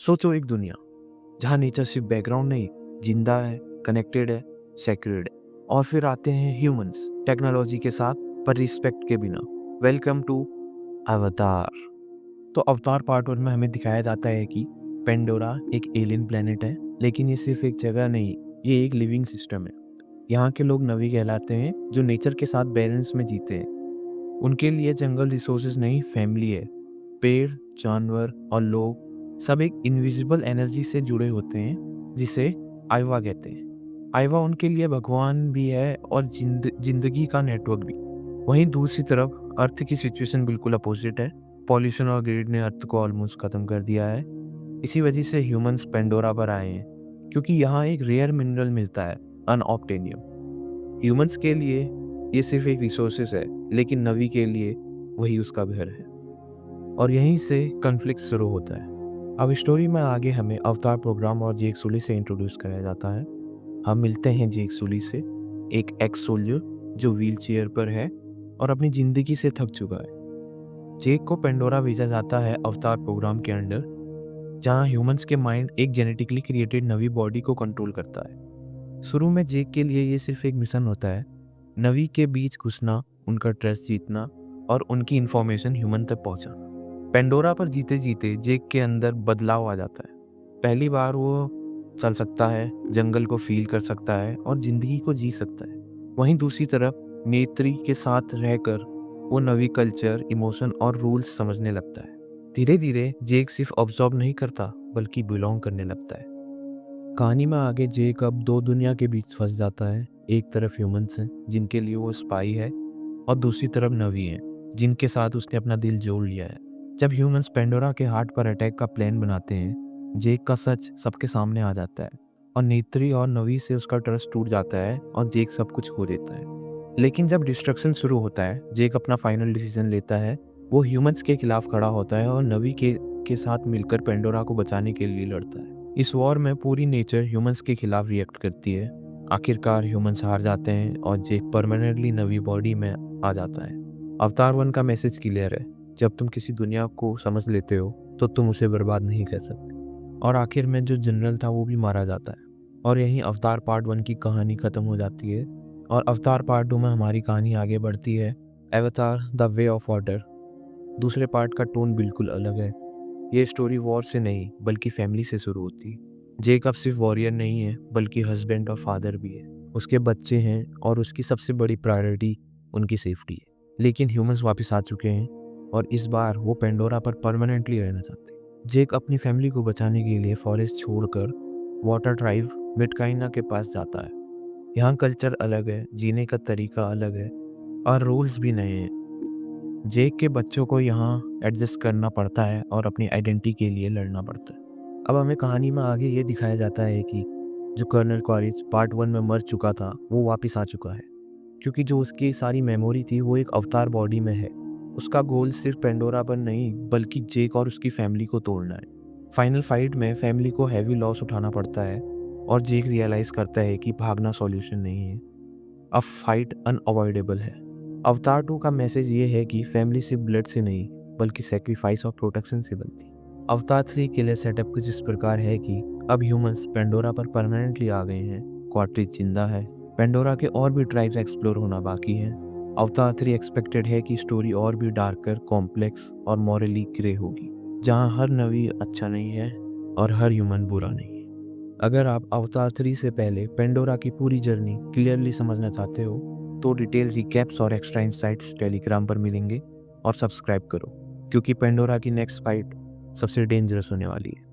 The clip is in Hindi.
सोचो एक दुनिया जहाँ नेचर सिर्फ बैकग्राउंड नहीं, जिंदा है, कनेक्टेड है, सेक्रेड है। और फिर आते हैं ह्यूमंस, टेक्नोलॉजी के साथ पर रिस्पेक्ट के बिना। वेलकम टू अवतार। तो अवतार पार्ट 1 में हमें दिखाया जाता है कि पेंडोरा एक एलियन प्लेनेट है, लेकिन ये सिर्फ एक जगह नहीं, ये एक लिविंग सिस्टम है। यहाँ के लोग नवी कहलाते हैं, जो नेचर के साथ बैलेंस में जीते हैं। उनके लिए जंगल रिसोर्सेज नहीं, फैमिली है। पेड़, जानवर और लोग सब एक इनविजिबल एनर्जी से जुड़े होते हैं, जिसे आइवा कहते हैं। आइवा उनके लिए भगवान भी है और जिंदगी का नेटवर्क भी। वहीं दूसरी तरफ अर्थ की सिचुएशन बिल्कुल अपोजिट है। पॉल्यूशन और ग्रीड ने अर्थ को ऑलमोस्ट खत्म कर दिया है। इसी वजह से ह्यूमंस पेंडोरा पर आए हैं, क्योंकि यहाँ एक रेयर मिनरल मिलता है, अनऑब्टेनियम। ह्यूमंस के लिए ये सिर्फ एक रिसोर्सेस है, लेकिन नवी के लिए वही उसका घर है। और यहीं से कन्फ्लिक्ट शुरू होता है। अब स्टोरी में आगे हमें अवतार प्रोग्राम और जेक सुली से इंट्रोड्यूस कराया जाता है। हम मिलते हैं जेक सुली से, एक एक्स सोल्जर जो व्हील चेयर पर है और अपनी ज़िंदगी से थक चुका है। जेक को पेंडोरा भेजा जाता है अवतार प्रोग्राम के अंडर, जहां ह्यूमंस के माइंड एक जेनेटिकली क्रिएटेड नवी बॉडी को कंट्रोल करता है। शुरू में जेक के लिए ये सिर्फ एक मिशन होता है, नवी के बीच घुसना, उनका ट्रस्ट जीतना और उनकी इंफॉर्मेशन ह्यूमन तक पहुंचाना। पेंडोरा पर जीते जीते जेक के अंदर बदलाव आ जाता है। पहली बार वो चल सकता है, जंगल को फील कर सकता है और जिंदगी को जी सकता है। वहीं दूसरी तरफ नेत्री के साथ रहकर वो नवी कल्चर, इमोशन और रूल्स समझने लगता है। धीरे धीरे जेक सिर्फ ऑब्जर्व नहीं करता, बल्कि बिलोंग करने लगता है। कहानी में आगे जेक अब दो दुनिया के बीच फंस जाता है। एक तरफ ह्यूमंस हैं, जिनके लिए वो स्पाई है, और दूसरी तरफ नवी हैं, जिनके साथ उसने अपना दिल जोड़ लिया है। जब ह्यूमंस पेंडोरा के हार्ट पर अटैक का प्लान बनाते हैं, जेक का सच सबके सामने आ जाता है और नेत्री और नवी से उसका ट्रस्ट टूट जाता है और जेक सब कुछ खो देता है। लेकिन जब डिस्ट्रक्शन शुरू होता है, जेक अपना फाइनल डिसीजन लेता है। वो ह्यूमंस के खिलाफ खड़ा होता है और नवी के साथ मिलकर पेंडोरा को बचाने के लिए लड़ता है। इस वॉर में पूरी नेचर ह्यूमंस के खिलाफ रिएक्ट करती है। आखिरकार ह्यूमंस हार जाते हैं और जेक परमानेंटली नवी बॉडी में आ जाता है। अवतार 1 का मैसेज क्लियर है, जब तुम किसी दुनिया को समझ लेते हो तो तुम उसे बर्बाद नहीं कर सकते। और आखिर में जो जनरल था वो भी मारा जाता है। और यहीं अवतार पार्ट 1 की कहानी खत्म हो जाती है और अवतार पार्ट 2 में हमारी कहानी आगे बढ़ती है। अवतार द वे ऑफ वाटर। दूसरे पार्ट का टोन बिल्कुल अलग है। ये स्टोरी वॉर से नहीं, बल्कि फैमिली से शुरू होती है। जेक अब सिर्फ वॉरियर नहीं है, बल्कि हस्बैंड और फादर भी है। उसके बच्चे हैं और उसकी सबसे बड़ी प्रायोरिटी उनकी सेफ्टी है। लेकिन ह्यूमंस वापस आ चुके हैं और इस बार वो पेंडोरा पर परमानेंटली रहना चाहते हैं। जेक अपनी फैमिली को बचाने के लिए फॉरेस्ट छोड़कर वाटर ट्राइब मिटकाइना के पास जाता है। यहाँ कल्चर अलग है, जीने का तरीका अलग है और रूल्स भी नए हैं। जेक के बच्चों को यहाँ एडजस्ट करना पड़ता है और अपनी आइडेंटिटी के लिए लड़ना पड़ता है। अब हमें कहानी में आगे ये दिखाया जाता है कि जो कर्नल क्वारिज पार्ट 1 में मर चुका था, वो वापस आ चुका है, क्योंकि जो उसकी सारी मेमोरी थी वो एक अवतार बॉडी में है। उसका गोल सिर्फ पेंडोरा पर नहीं, बल्कि जेक और उसकी फैमिली को तोड़ना है। फाइनल फाइट में फैमिली को हैवी लॉस उठाना पड़ता है और जेक रियलाइज करता है कि भागना सॉल्यूशन नहीं है, अब फाइट अनअवॉइडेबल है। अवतार 2 का मैसेज ये है कि फैमिली सिर्फ ब्लड से नहीं, बल्कि सेक्रीफाइस और प्रोटेक्शन से बनती है। अवतार 3 के लिए सेटअप कुछ इस प्रकार है कि अब ह्यूमंस पेंडोरा पर परमानेंटली आ गए हैं। क्वार्ट्रिज जिंदा है, पेंडोरा के और भी ट्राइब्स एक्सप्लोर होना बाकी है। अवतार 3 एक्सपेक्टेड है कि स्टोरी और भी डार्कर, कॉम्प्लेक्स और मॉरली ग्रे होगी, जहां हर नवी अच्छा नहीं है और हर ह्यूमन बुरा नहीं है। अगर आप अवतार 3 से पहले पेंडोरा की पूरी जर्नी क्लियरली समझना चाहते हो, तो डिटेल रिकैप्स और एक्स्ट्रा इंसाइट्स टेलीग्राम पर मिलेंगे। और सब्सक्राइब करो, क्योंकि पेंडोरा की नेक्स्ट फाइट सबसे डेंजरस होने वाली है।